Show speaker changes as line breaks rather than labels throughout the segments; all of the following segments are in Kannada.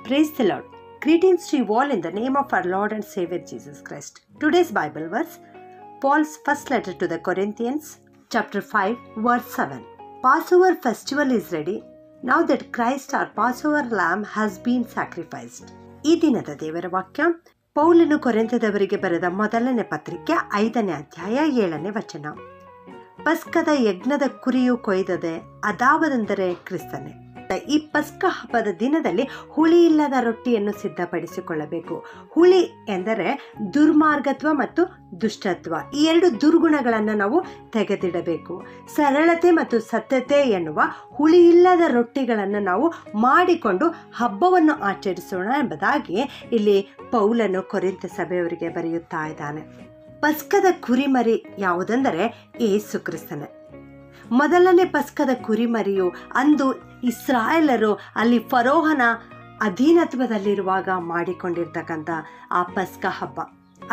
Praise the Lord. Greetings to you all in the name of our Lord and Savior Jesus Christ. Today's Bible verse, Paul's first letter to the Corinthians, chapter 5, verse 7. Passover festival is ready, now that Christ our Passover lamb has been sacrificed. ಈ ದಿನದ ದೇವರ ವಾಕ್ಯ ಪೌಲನು ಕೊರಿಂಥದವರಿಗೆ ಬರೆದ ಮೊದಲನೇ ಪತ್ರಿಕೆ 5ನೇ ಅಧ್ಯಾಯ 7ನೇ ವಚನ. ಪಸ್ಕದ ಯಜ್ಞದ ಕುರಿಯು ಕೊಯ್ದದೆ, ಅದಾವದೆಂದರೆ ಕ್ರಿಸ್ತನೇ. ಈ ಪಸ್ಕ ಹಬ್ಬದ ದಿನದಲ್ಲಿ ಹುಳಿ ಇಲ್ಲದ ರೊಟ್ಟಿಯನ್ನು ಸಿದ್ಧಪಡಿಸಿಕೊಳ್ಳಬೇಕು. ಹುಳಿ ಎಂದರೆ ದುರ್ಮಾರ್ಗತ್ವ ಮತ್ತು ದುಷ್ಟತ್ವ, ಈ ಎರಡು ದುರ್ಗುಣಗಳನ್ನು ನಾವು ತೆಗೆದಿಡಬೇಕು. ಸರಳತೆ ಮತ್ತು ಸತ್ಯತೆ ಎನ್ನುವ ಹುಳಿ ಇಲ್ಲದ ರೊಟ್ಟಿಗಳನ್ನು ನಾವು ಮಾಡಿಕೊಂಡು ಹಬ್ಬವನ್ನು ಆಚರಿಸೋಣ ಎಂಬುದಾಗಿ ಇಲ್ಲಿ ಪೌಲನು ಕೊರಿಂಥ ಸಭೆಯವರಿಗೆ ಬರೆಯುತ್ತಾ ಇದ್ದಾನೆ. ಪಸ್ಕದ ಕುರಿಮರಿ ಯಾವುದೆಂದರೆ ಯೇಸು ಕ್ರಿಸ್ತನೇ. ಮೊದಲನೇ ಪಸ್ಕದ ಕುರಿಮರಿಯು ಅಂದು ಇಸ್ರಾಯೇಲರು ಅಲ್ಲಿ ಫರೋಹನ ಅಧೀನತ್ವದಲ್ಲಿರುವಾಗ ಮಾಡಿಕೊಂಡಿರ್ತಕ್ಕಂಥ ಆ ಪಸ್ಕ ಹಬ್ಬ,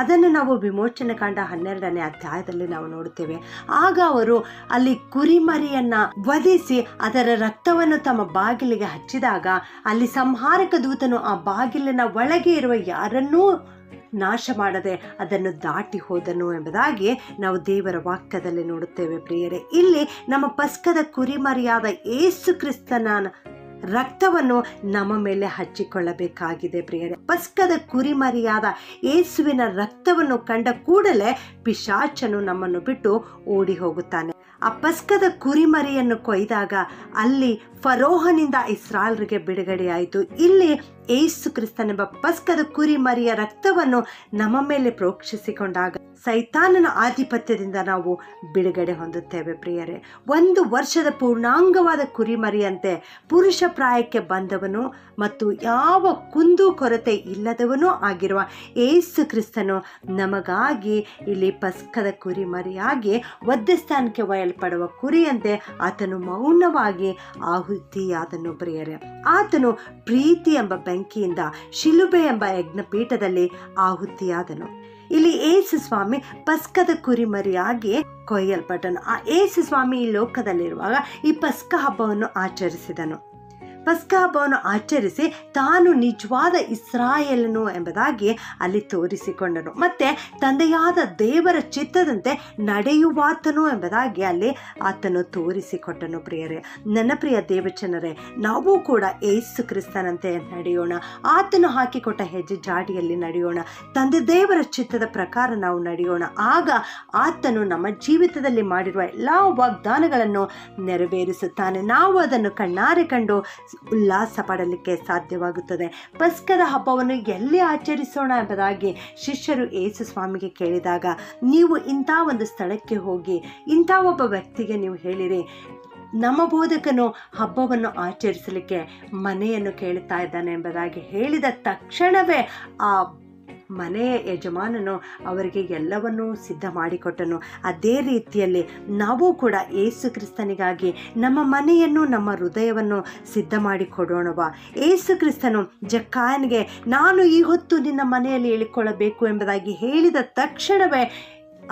ಅದನ್ನು ನಾವು ವಿಮೋಚನೆ ಕಾಂಡ 12ನೇ ಅಧ್ಯಾಯದಲ್ಲಿ ನಾವು ನೋಡುತ್ತೇವೆ. ಆಗ ಅವರು ಅಲ್ಲಿ ಕುರಿಮರಿಯನ್ನು ವಧಿಸಿ ಅದರ ರಕ್ತವನ್ನು ತಮ್ಮ ಬಾಗಿಲಿಗೆ ಹಚ್ಚಿದಾಗ ಅಲ್ಲಿ ಸಂಹಾರಕ ದೂತನು ಆ ಬಾಗಿಲಿನ ಒಳಗೆ ಇರುವ ಯಾರನ್ನೂ ನಾಶ ಮಾಡದೆ ಅದನ್ನು ದಾಟಿ ಹೋದನು ಎಂಬುದಾಗಿ ನಾವು ದೇವರ ವಾಕ್ಯದಲ್ಲಿ ನೋಡುತ್ತೇವೆ. ಪ್ರಿಯರೇ, ಇಲ್ಲಿ ನಮ್ಮ ಪಸ್ಕದ ಕುರಿಮರಿಯಾದ ಯೇಸು ಕ್ರಿಸ್ತನ ರಕ್ತವನ್ನು ನಮ್ಮ ಮೇಲೆ ಹಚ್ಚಿಕೊಳ್ಳಬೇಕಾಗಿದೆ. ಪ್ರಿಯರೇ, ಪಸ್ಕದ ಕುರಿಮರಿಯಾದ ಯೇಸುವಿನ ರಕ್ತವನ್ನು ಕಂಡ ಕೂಡಲೇ ಪಿಶಾಚನು ನಮ್ಮನ್ನು ಬಿಟ್ಟು ಓಡಿ ಹೋಗುತ್ತಾನೆ. ಆ ಪಸ್ಕದ ಕುರಿಮರಿಯನ್ನು ಕೊಯ್ದಾಗ ಅಲ್ಲಿ ಫರೋಹನಿಂದ ಇಸ್ರಾಯೇಲರಿಗೆ ಬಿಡುಗಡೆಯಾಯಿತು. ಇಲ್ಲಿ ಯೇಸು ಕ್ರಿಸ್ತನೆಂಬ ಪಸ್ಕದ ಕುರಿಮರಿಯ ರಕ್ತವನ್ನು ನಮ್ಮ ಮೇಲೆ ಪ್ರೋಕ್ಷಿಸಿಕೊಂಡಾಗ ಸೈತಾನನ ಆಧಿಪತ್ಯದಿಂದ ನಾವು ಬಿಡುಗಡೆ ಹೊಂದುತ್ತೇವೆ. ಪ್ರಿಯರೇ, 1 ವರ್ಷದ ಪೂರ್ಣಾಂಗವಾದ ಕುರಿಮರಿಯಂತೆ ಪುರುಷ ಪ್ರಾಯಕ್ಕೆ ಬಂದವನು ಮತ್ತು ಯಾವ ಕುಂದು ಕೊರತೆ ಇಲ್ಲದವನೂ ಆಗಿರುವ ಯೇಸು ಕ್ರಿಸ್ತನು ನಮಗಾಗಿ ಇಲ್ಲಿ ಪಸ್ಕದ ಕುರಿಮರಿಯಾಗಿ ವಧ್ಯಸ್ಥಾನಕ್ಕೆ ಒಯ್ಯಲ್ಪಡುವ ಕುರಿಯಂತೆ ಆತನು ಮೌನವಾಗಿ ಆಹುತಿಯಾದನು. ಪ್ರಿಯರೇ, ಆತನು ಪ್ರೀತಿ ಎಂಬ ಬೆಂಕಿಯಿಂದ ಶಿಲುಬೆ ಎಂಬ ಯಜ್ಞಪೀಠದಲ್ಲಿ ಆಹುತಿಯಾದನು. ಇಲ್ಲಿ ಯೇಸು ಸ್ವಾಮಿ ಪಸ್ಕದ ಕುರಿಮರಿಯಾಗಿ ಕೊಯ್ಯಲ್ಪಟ್ಟನು. ಆ ಯೇಸು ಸ್ವಾಮಿ ಈ ಲೋಕದಲ್ಲಿರುವಾಗ ಈ ಪಸ್ಕ ಹಬ್ಬವನ್ನು ಆಚರಿಸಿದನು. ಪಸ್ಕ ಹಬ್ಬವನ್ನು ಆಚರಿಸಿ ತಾನು ನಿಜವಾದ ಇಸ್ರಾಯೇಲನು ಎಂಬುದಾಗಿ ಅಲ್ಲಿ ತೋರಿಸಿಕೊಂಡನು. ಮತ್ತೆ ತಂದೆಯಾದ ದೇವರ ಚಿತ್ತದಂತೆ ನಡೆಯುವಾತನು ಎಂಬುದಾಗಿ ಅಲ್ಲಿ ಆತನು ತೋರಿಸಿಕೊಟ್ಟನು. ಪ್ರಿಯರೇ, ನನ್ನ ಪ್ರಿಯ ದೇವಚನರೇ, ನಾವು ಕೂಡ ಯೇಸು ಕ್ರಿಸ್ತನಂತೆ ನಡೆಯೋಣ. ಆತನು ಹಾಕಿಕೊಟ್ಟ ಹೆಜ್ಜೆ ಜಾಡಿಯಲ್ಲಿ ನಡೆಯೋಣ. ತಂದೆ ದೇವರ ಚಿತ್ತದ ಪ್ರಕಾರ ನಾವು ನಡೆಯೋಣ. ಆಗ ಆತನು ನಮ್ಮ ಜೀವಿತದಲ್ಲಿ ಮಾಡಿರುವ ಎಲ್ಲ ವಾಗ್ದಾನಗಳನ್ನು ನೆರವೇರಿಸುತ್ತಾನೆ. ನಾವು ಅದನ್ನು ಕಣ್ಣಾರೆ ಕಂಡು ಉಲ್ಲಾಸ ಪಡಲಿಕ್ಕೆ ಸಾಧ್ಯವಾಗುತ್ತದೆ. ಪಸ್ಕದ ಹಬ್ಬವನ್ನು ಎಲ್ಲಿ ಆಚರಿಸೋಣ ಎಂಬುದಾಗಿ ಶಿಷ್ಯರು ಯೇಸು ಸ್ವಾಮಿಗೆ ಕೇಳಿದಾಗ, ನೀವು ಇಂಥ ಒಂದು ಸ್ಥಳಕ್ಕೆ ಹೋಗಿ ಇಂಥ ಒಬ್ಬ ವ್ಯಕ್ತಿಗೆ ನೀವು ಹೇಳಿರಿ, ನಮ್ಮ ಬೋಧಕನು ಹಬ್ಬವನ್ನು ಆಚರಿಸಲಿಕ್ಕೆ ಮನೆಯನ್ನು ಕೇಳುತ್ತಾ ಇದ್ದಾನೆ ಎಂಬುದಾಗಿ ಹೇಳಿದ ತಕ್ಷಣವೇ ಆ ಮನೆಯ ಯಜಮಾನನು ಅವರಿಗೆ ಎಲ್ಲವನ್ನೂ ಸಿದ್ಧ ಮಾಡಿಕೊಟ್ಟನು. ಅದೇ ರೀತಿಯಲ್ಲಿ ನಾವು ಕೂಡ ಯೇಸು ಕ್ರಿಸ್ತನಿಗಾಗಿ ನಮ್ಮ ಮನೆಯನ್ನು ನಮ್ಮ ಹೃದಯವನ್ನು ಸಿದ್ಧ ಮಾಡಿಕೊಡೋಣವಾ. ಯೇಸು ಕ್ರಿಸ್ತನು ಜಕ್ಕಾಯನಿಗೆ ನಾನು ಈ ಹೊತ್ತು ನಿನ್ನ ಮನೆಯಲ್ಲಿ ಇಳಿಕೊಳ್ಳಬೇಕು ಎಂಬುದಾಗಿ ಹೇಳಿದ ತಕ್ಷಣವೇ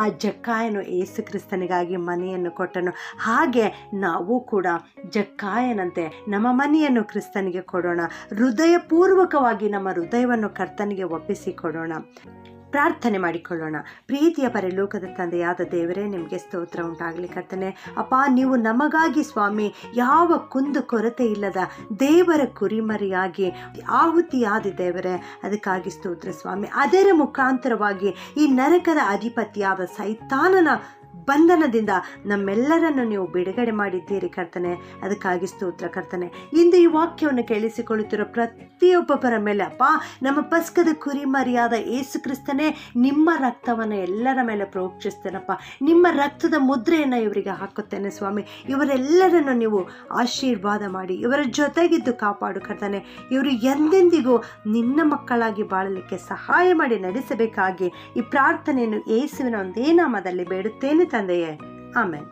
ಆ ಜಕ್ಕಾಯನು ಯೇಸು ಕ್ರಿಸ್ತನಿಗಾಗಿ ಮನೆಯನ್ನು ಕೊಟ್ಟನು. ಹಾಗೆ ನಾವು ಕೂಡ ಜಕ್ಕಾಯನಂತೆ ನಮ್ಮ ಮನೆಯನ್ನು ಕ್ರಿಸ್ತನಿಗೆ ಕೊಡೋಣ. ಹೃದಯಪೂರ್ವಕವಾಗಿ ನಮ್ಮ ಹೃದಯವನ್ನು ಕರ್ತನಿಗೆ ಒಪ್ಪಿಸಿಕೊಡೋಣ. ಪ್ರಾರ್ಥನೆ ಮಾಡಿಕೊಳ್ಳೋಣ. ಪ್ರೀತಿಯ ಪರಲೋಕದ ತಂದೆಯಾದ ದೇವರೇ, ನಿಮಗೆ ಸ್ತೋತ್ರ ಉಂಟಾಗಲಿ. ಕರ್ತನೆ, ಅಪ್ಪ, ನೀವು ನಮಗಾಗಿ ಸ್ವಾಮಿ ಯಾವ ಕುಂದು ಕೊರತೆ ಇಲ್ಲದ ದೇವರ ಕುರಿಮರಿಯಾಗಿ ಆಹುತಿಯಾದ ದೇವರೇ, ಅದಕ್ಕಾಗಿ ಸ್ತೋತ್ರ ಸ್ವಾಮಿ. ಅದರ ಮುಖಾಂತರವಾಗಿ ಈ ನರಕದ ಅಧಿಪತಿಯಾದ ಸೈತಾನನ ಬಂಧನದಿಂದ ನಮ್ಮೆಲ್ಲರನ್ನು ನೀವು ಬಿಡುಗಡೆ ಮಾಡಿದ್ದೀರಿ ಕರ್ತನೆ, ಅದಕ್ಕಾಗಿ ಸ್ತೋತ್ರ ಕರ್ತನೆ. ಇಂದು ಈ ವಾಕ್ಯವನ್ನು ಕೇಳಿಸಿಕೊಳ್ಳುತ್ತಿರೋ ಪ್ರತಿಯೊಬ್ಬರ ಮೇಲೆ ಅಪ್ಪ, ನಮ್ಮ ಪಸ್ಕದ ಕುರಿಮರಿಯಾದ ಯೇಸು ಕ್ರಿಸ್ತನೇ ನಿಮ್ಮ ರಕ್ತವನ್ನು ಎಲ್ಲರ ಮೇಲೆ ಪ್ರೋಕ್ಷಿಸ್ತೇನಪ್ಪ. ನಿಮ್ಮ ರಕ್ತದ ಮುದ್ರೆಯನ್ನು ಇವರಿಗೆ ಹಾಕುತ್ತೇನೆ ಸ್ವಾಮಿ. ಇವರೆಲ್ಲರನ್ನು ನೀವು ಆಶೀರ್ವಾದ ಮಾಡಿ ಇವರ ಜೊತೆಗಿದ್ದು ಕಾಪಾಡು ಕರ್ತನೆ. ಇವರು ಎಂದೆಂದಿಗೂ ನಿನ್ನ ಮಕ್ಕಳಾಗಿ ಬಾಳಲಿಕ್ಕೆ ಸಹಾಯ ಮಾಡಿ ನಡೆಸಬೇಕಾಗಿ ಈ ಪ್ರಾರ್ಥನೆಯನ್ನು ಯೇಸುವಿನ ಒಂದೇ ನಾಮದಲ್ಲಿ ಬೇಡುತ್ತೇನೆ ತಂದೆಯೇ, ಆಮೆನ್.